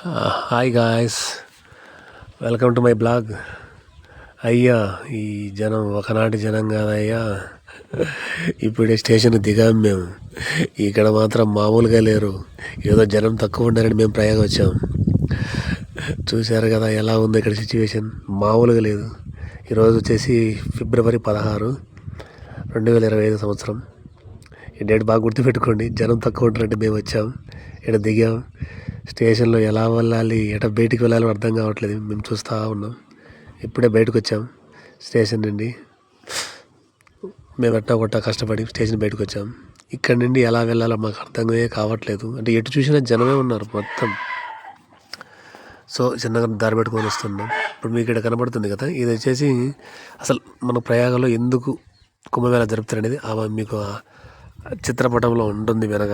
Hi guys, welcome to my blog. అయ్యా, ఈ జనం ఒకనాటి జనం కాదయ్యా. ఇప్పుడే స్టేషన్ దిగాం మేము. ఇక్కడ మాత్రం మామూలుగా లేరు. ఏదో జనం తక్కువ ఉండారని మేము ప్రయాగ వచ్చాం. చూశారు కదా ఎలా ఉంది ఇక్కడ సిచ్యువేషన్, మామూలుగా లేదు. ఈరోజు వచ్చేసి ఫిబ్రవరి 16, 2025 సంవత్సరం. ఈ డేట్ బాగా గుర్తుపెట్టుకోండి. జనం తక్కువ ఉంటారంటే మేము వచ్చాం, ఇక్కడ దిగాం. స్టేషన్లో ఎలా వెళ్ళాలి, బయటికి వెళ్ళాలో అర్థం కావట్లేదు. మేము చూస్తూ ఉన్నాం. ఇప్పుడే బయటకు వచ్చాం స్టేషన్ నుండి. మేము కొట్టా కష్టపడి స్టేషన్ బయటకు వచ్చాం. ఇక్కడ నుండి ఎలా వెళ్ళాలో మాకు అర్థమే కావట్లేదు. అంటే ఎటు చూసినా జనమే ఉన్నారు మొత్తం. సో చిన్నగా దారి పెట్టుకొని వస్తున్నాం. ఇప్పుడు మీకు ఇక్కడ కనబడుతుంది కదా, ఇది వచ్చేసి అసలు మన ప్రయాగంలో ఎందుకు కుంభమేళా జరుపుతారు అనేది మీకు చిత్రపటంలో ఉంటుంది. వెనక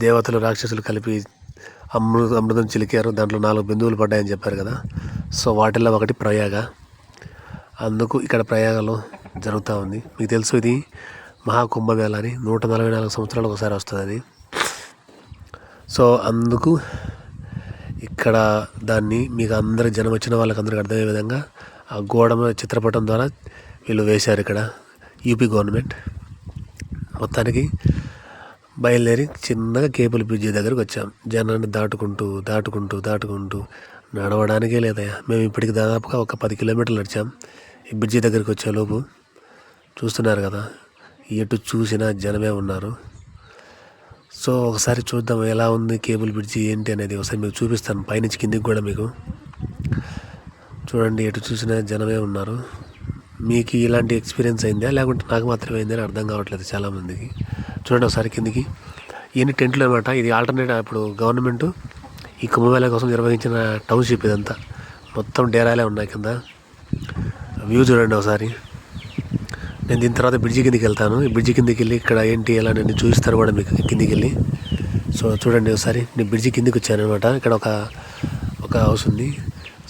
దేవతలు రాక్షసులు కలిపి అమృతం చిలికారు, దాంట్లో 4 బిందువులు పడ్డాయని చెప్పారు కదా. సో వాటిల్లో ఒకటి ప్రయాగ. అందుకు ఇక్కడ ప్రయాగలో జరుగుతూ ఉంది. మీకు తెలుసు, ఇది మహాకుంభమేళ అని 144 సంవత్సరాలకు ఒకసారి వస్తుంది అది. సో అందుకు ఇక్కడ దాన్ని మీకు అందరికి జనం వచ్చిన వాళ్ళకందరికి అర్థమయ్యే విధంగా ఆ గోడ చిత్రపటం ద్వారా వీళ్ళు వేశారు. ఇక్కడ యూపీ గవర్నమెంట్ మొత్తానికి బయలుదేరి చిన్నగా కేబుల్ బ్రిడ్జి దగ్గరకు వచ్చాం. జనాన్ని దాటుకుంటూ నడవడానికే లేదయ్యా. మేము ఇప్పటికి దాదాపుగా ఒక 10 కిలోమీటర్లు నడిచాం ఈ బ్రిడ్జి దగ్గరికి వచ్చేలోపు. చూస్తున్నారు కదా, ఎటు చూసినా జనమే ఉన్నారు. సో ఒకసారి చూద్దాం ఎలా ఉంది కేబుల్ బ్రిడ్జి ఏంటి అనేది. ఒకసారి మీకు చూపిస్తాను పైనుంచి కిందికి కూడా. మీకు చూడండి, ఎటు చూసినా జనమే ఉన్నారు. మీకు ఇలాంటి ఎక్స్పీరియన్స్ అయిందా లేకుంటే నాకు మాత్రమే అయిందని అర్థం కావట్లేదు చాలామందికి. చూడండి ఒకసారి కిందికి. ఇవన్నీ టెంట్లు అనమాట. ఇది ఆల్టర్నేట్. ఇప్పుడు గవర్నమెంట్ ఈ కుంభమేళా కోసం నిర్వహించిన టౌన్షిప్ ఇదంతా. మొత్తం డేరాలే ఉన్నాయి కింద. వ్యూ చూడండి ఒకసారి. నేను దీని తర్వాత బ్రిడ్జి కిందికి వెళ్తాను. ఈ బ్రిడ్జి కిందికి వెళ్ళి ఇక్కడ ఏంటి ఎలా నేను చూపిస్తాను కూడా మీకు కిందికి వెళ్ళి. సో చూడండి ఒకసారి, నేను బ్రిడ్జి కిందికి వచ్చాను అనమాట. ఇక్కడ ఒక హౌస్ ఉంది.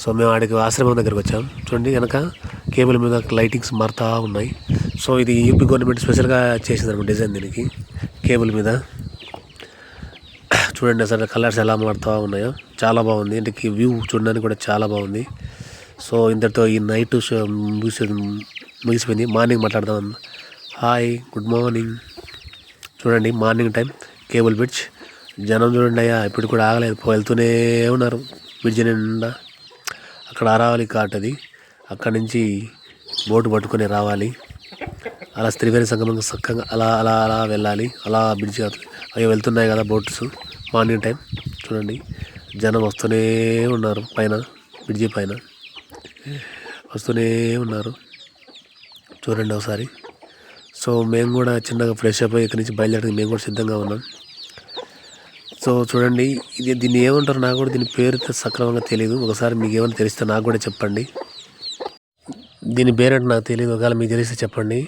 సో మేము ఆడికి ఆశ్రమం దగ్గరకు వచ్చాం. చూడండి వెనక కేబుల్ మీద లైటింగ్స్ మారుతూ ఉన్నాయి. సో ఇది యూపీ గవర్నమెంట్ స్పెషల్గా చేసింది అనమాట డిజైన్ దీనికి. కేబుల్ మీద చూడండి అసలు కలర్స్ ఎలా మారుతూ ఉన్నాయో, చాలా బాగుంది. అంటే వ్యూ చూడడానికి కూడా చాలా బాగుంది. సో ఇంతటితో ఈ నైట్ షో ముగిసిపోయింది. మార్నింగ్ మాట్లాడదాం. Hi, good morning. చూడండి మార్నింగ్ టైం కేబుల్ బ్రిడ్జ్. జనం చూడండి అయ్యా, ఇప్పుడు కూడా ఆగలేదు, వెళ్తూనే ఉన్నారు బ్రిడ్జ్ నిండా. అక్కడ అరావలి ఘాట్ అది, అక్కడి నుంచి బోటు పట్టుకొని రావాలి. అలా త్రివేణి సంగమంగా చక్కగా అలా అలా అలా వెళ్ళాలి. అలా బ్రిడ్జ్ అయ్యో వెళ్తున్నాయి కదా బోట్స్. మార్నింగ్ టైం చూడండి, జనం వస్తూనే ఉన్నారు. పైన బ్రిడ్జి పైన వస్తూనే ఉన్నారు. చూడండి ఒకసారి. సో మేము కూడా చిన్నగా ఫ్రెష్ అప్ అయ్యి ఇక్కడి నుంచి బయలుదేరి మేము కూడా సిద్ధంగా ఉన్నాం. సో చూడండి, దీన్ని ఏమంటారు నాకు కూడా దీని పేరు సక్రమంగా తెలియదు. ఒకసారి మీకు ఏమైనా తెలిస్తే నాకు కూడా చెప్పండి. దీని పేరంటే నాకు తెలియదు, ఒకవేళ మీకు తెలిస్తే చెప్పండి.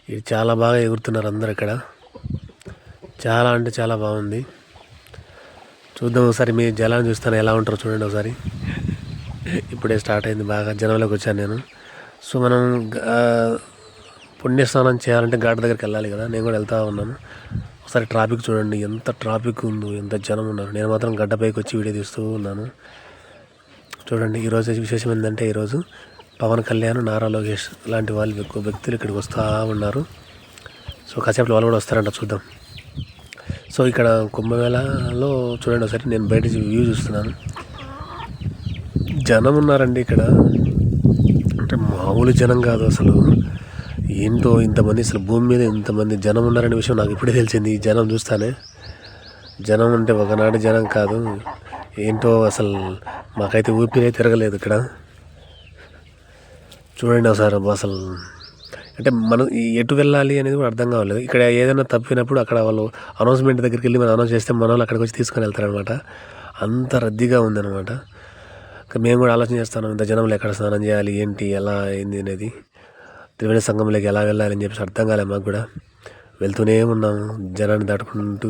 ఇది చాలా బాగా ఎగురుతున్నారు అందరు ఇక్కడ. చాలా అంటే చాలా బాగుంది. చూద్దాం ఒకసారి. మీ జలాన్ని చూస్తాను ఎలా ఉంటారో చూడండి ఒకసారి. ఇప్పుడే స్టార్ట్ అయింది, బాగా జనంలోకి వచ్చాను నేను. సో మనం పుణ్యస్నానం చేయాలంటే ఘాట్ దగ్గరికి వెళ్ళాలి కదా, నేను కూడా వెళ్తూ ఉన్నాను. ఒకసారి ట్రాఫిక్ చూడండి, ఎంత ట్రాఫిక్ ఉందో, ఎంత జనం ఉన్నారు. నేను మాత్రం గడ్డపైకి వచ్చి వీడియో తీస్తూ ఉన్నాను. చూడండి ఈరోజు విశేషం ఏంటంటే, ఈరోజు పవన్ కళ్యాణ్, నారా లోకేష్ లాంటి వాళ్ళు ఎక్కువ వ్యక్తులు ఇక్కడికి వస్తూ ఉన్నారు. సో కాసేపు వాళ్ళు కూడా వస్తారంట, చూద్దాం. సో ఇక్కడ కుంభమేళాలో చూడండి ఒకసారి, నేను బయట వ్యూ చూస్తున్నాను. జనం ఉన్నారండి ఇక్కడ, అంటే మామూలు జనం కాదు అసలు. ఏంటో ఇంతమంది, అసలు భూమి మీద ఇంతమంది జనం ఉన్నారనే విషయం నాకు ఇప్పుడే తెలిసింది. ఈ జనం చూస్తానే. జనం అంటే ఒకనాటి జనం కాదు, ఏంటో అసలు మాకైతే ఊపిరే తిరగలేదు ఇక్కడ. చూడండి ఒకసారి అసలు. అంటే మనం ఎటు వెళ్ళాలి అనేది కూడా అర్థం కావలేదు. ఇక్కడ ఏదైనా తప్పినప్పుడు అక్కడ వాళ్ళు అనౌన్స్మెంట్ దగ్గరికి వెళ్ళి మనం అనౌన్స్ చేస్తే మన వాళ్ళు అక్కడికి వచ్చి తీసుకొని వెళ్తారనమాట. అంత రద్దీగా ఉందన్నమాట. మేము కూడా ఆలోచన చేస్తాను, ఇంత జనంలో ఎక్కడ స్నానం చేయాలి, ఏంటి ఎలా అయింది అనేది. త్రివేణి సంగంలోకి ఎలా వెళ్ళాలని చెప్పేసి అర్థం కాలే మాకు కూడా. వెళ్తూనే ఉన్నాము జనాన్ని దాటుకుంటూ.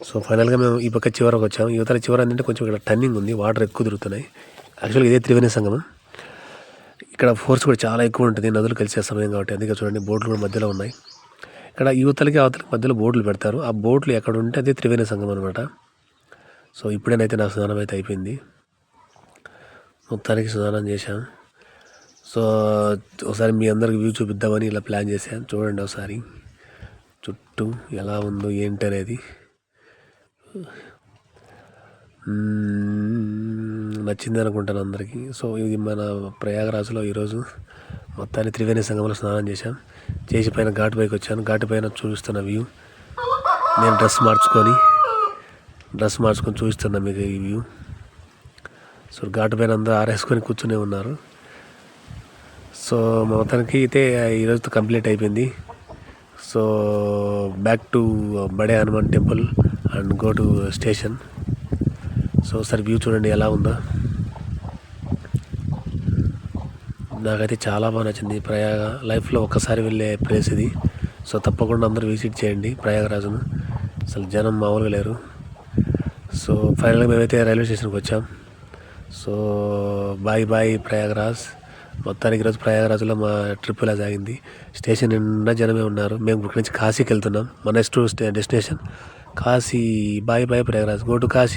సో ఫైనల్గా మేము ఈ పక్క చివరకు వచ్చాము. యువతల చివర ఏంటంటే కొంచెం ఇక్కడ టర్నింగ్ ఉంది, వాటర్ ఎక్కువ తిరుగుతున్నాయి. యాక్చువల్గా ఇదే త్రివేణి సంగమం. ఇక్కడ ఫోర్స్ కూడా చాలా ఎక్కువ ఉంటుంది, నదులు కలిసే సమయం కాబట్టి. అందుకే చూడండి బోట్లు కూడా మధ్యలో ఉన్నాయి. ఇక్కడ యువతలకి అవతలకి మధ్యలో బోట్లు పెడతారు. ఆ బోట్లు ఎక్కడ ఉంటే అదే త్రివేణి సంగమం అనమాట. సో ఇప్పుడేనైతే నా స్నానం అయితే అయిపోయింది. మొత్తానికి స్నానం చేశాం. సో ఒకసారి మీ అందరికి వ్యూ చూపిద్దామని ఇలా ప్లాన్ చేశాను. చూడండి ఒకసారి చుట్టూ ఎలా ఉందో ఏంటి అనేది. నచ్చింది అనుకుంటాను అందరికీ. సో ఇది మన ప్రయాగరాజ్లో ఈరోజు మొత్తాన్ని త్రివేణి సంగమంలో స్నానం చేశాం. చేసి పైన ఘాటు పైకి వచ్చాను. ఘాటు పైన చూపిస్తున్న వ్యూ. నేను డ్రెస్ మార్చుకొని చూపిస్తున్నా మీకు ఈ వ్యూ. సో ఘాటు పైన అందరూ ఆరేసుకొని కూర్చునే ఉన్నారు. సో మొత్తానికి అయితే ఈరోజుతో కంప్లీట్ అయిపోయింది. సో బ్యాక్ టు బడే Hanuman temple and go to station. So ఒకసారి వ్యూ చూడండి ఎలా ఉందో. నాకైతే చాలా బాగా నచ్చింది. ప్రయాగ లైఫ్లో ఒక్కసారి వెళ్ళే ప్లేస్ ఇది. సో తప్పకుండా అందరూ విజిట్ చేయండి ప్రయాగరాజును. అసలు జనం మామూలుగా లేరు. సో ఫైనల్గా మేమైతే రైల్వే స్టేషన్కి వచ్చాం. So bye Prayagraj. మొత్తానికి ఈరోజు ప్రయాగరాజ్లో మా ట్రిప్ ఇలా సాగింది. స్టేషన్ నిండా జనమే ఉన్నారు. మేము ఇక్కడి నుంచి కాశీకి వెళ్తున్నాం. మా next destination Kashi. Bye Prayagraj. Go to Kashi.